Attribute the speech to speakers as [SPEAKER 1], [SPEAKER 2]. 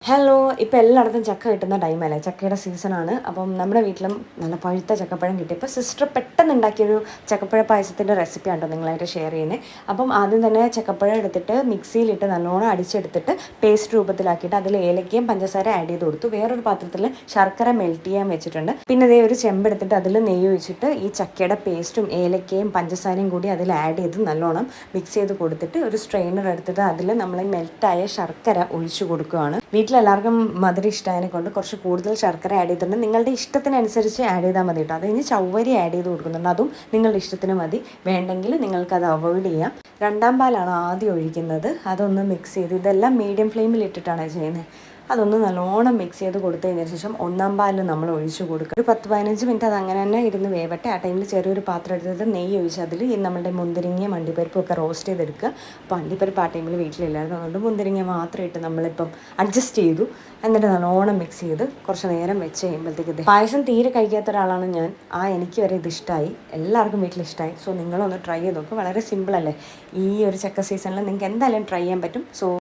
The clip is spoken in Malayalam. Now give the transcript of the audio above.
[SPEAKER 1] ഹലോ, ഇപ്പോൾ എല്ലായിടത്തും ചക്ക കിട്ടുന്ന ടൈമല്ലേ, ചക്കയുടെ സീസണാണ്. അപ്പം നമ്മുടെ വീട്ടിലും നല്ല പഴുത്ത ചക്കപ്പഴം കിട്ടി. ഇപ്പോൾ സിസ്റ്റർ പെട്ടെന്ന് ഉണ്ടാക്കിയൊരു ചക്കപ്പഴ പായസത്തിൻ്റെ റെസിപ്പി ആണോ നിങ്ങളായിട്ട് ഷെയർ ചെയ്യുന്നത്. അപ്പം ആദ്യം തന്നെ ചക്കപ്പഴം എടുത്തിട്ട് മിക്സിയിലിട്ട് നല്ലോണം അടിച്ചെടുത്തിട്ട് പേസ്റ്റ് രൂപത്തിലാക്കിയിട്ട് അതിൽ ഏലക്കയും പഞ്ചസാര ആഡ് ചെയ്ത് കൊടുത്തു. വേറൊരു പാത്രത്തിൽ ശർക്കര മെൽറ്റ് ചെയ്യാൻ വെച്ചിട്ടുണ്ട്. പിന്നെ അതേ ഒരു ചെമ്പെടുത്തിട്ട് അതിൽ നെയ്യ് ഒഴിച്ചിട്ട് ഈ ചക്കയുടെ പേസ്റ്റും ഏലക്കയും പഞ്ചസാരയും കൂടി അതിൽ ആഡ് ചെയ്ത് നല്ലോണം മിക്സ് ചെയ്ത് കൊടുത്തിട്ട് ഒരു സ്ട്രെയിനർ എടുത്തിട്ട് അതിൽ നമ്മൾ മെൽറ്റായ ശർക്കര ഒഴിച്ചു കൊടുക്കുകയാണ്. വീട്ടിലെല്ലാവർക്കും മധുരം ഇഷ്ടമായതിനെ കൊണ്ട് കുറച്ച് കൂടുതൽ ശർക്കര ആഡ് ചെയ്തിട്ടുണ്ട്. നിങ്ങളുടെ ഇഷ്ടത്തിനനുസരിച്ച് ആഡ് ചെയ്താൽ മതി കേട്ടോ. അത് കഴിഞ്ഞ് ചവ്വരി ആഡ് ചെയ്ത് കൊടുക്കുന്നുണ്ട്. അതും നിങ്ങളുടെ ഇഷ്ടത്തിന് മതി. വേണ്ടെങ്കിൽ നിങ്ങൾക്കത് അവോയ്ഡ് ചെയ്യാം. രണ്ടാം പാലാണ് ആദ്യം ഒഴിക്കുന്നത്. അതൊന്ന് മിക്സ് ചെയ്ത്, ഇതെല്ലാം മീഡിയം ഫ്ലെയിമിൽ ഇട്ടിട്ടാണ് ചെയ്യുന്നത്. അതൊന്ന് നല്ലോണം മിക്സ് ചെയ്ത് കൊടുത്തു കഴിഞ്ഞതിന് ശേഷം ഒന്നാം പാലിൽ നമ്മൾ ഒഴിച്ചു കൊടുക്കുക. ഒരു 10-15 മിനിറ്റ് അത് അങ്ങനെ തന്നെ ഇരുന്ന് വേവട്ടെ. ആ ടൈമിൽ ചെറിയൊരു പാത്രം എടുത്തിട്ട് നെയ്യ് ഒഴിച്ച് അതിൽ നമ്മുടെ മുന്തിരിങ്ങയും അണ്ടിപ്പരിപ്പും ഒക്കെ റോസ്റ്റ് ചെയ്തെടുക്കുക. അപ്പോൾ അണ്ടിപ്പരിപ്പ് ആ ടൈമിൽ വീട്ടിലില്ലായിരുന്നു, അതുകൊണ്ട് മുന്തിരിങ്ങ മാത്രം ഇട്ട് നമ്മളിപ്പം അഡ്ജസ്റ്റ് ചെയ്തു. എന്നിട്ട് നല്ലോണം മിക്സ് ചെയ്ത് കുറച്ച് നേരം വെച്ച് കഴിയുമ്പോഴത്തേക്ക് പായസം തീരെ കഴിക്കാത്ത ഒരാളാണ് ഞാൻ. എനിക്ക് വരെ ഇത് ഇഷ്ടമായി, എല്ലാവർക്കും വീട്ടിൽ ഇഷ്ടമായി. സോ നിങ്ങളൊന്ന് ട്രൈ ചെയ്ത് നോക്കുക. വളരെ സിമ്പിളല്ലേ. ഈ ഒരു ചക്ക സീസണിൽ നിങ്ങൾക്ക് എന്തായാലും ട്രൈ ചെയ്യാൻ പറ്റും. സോ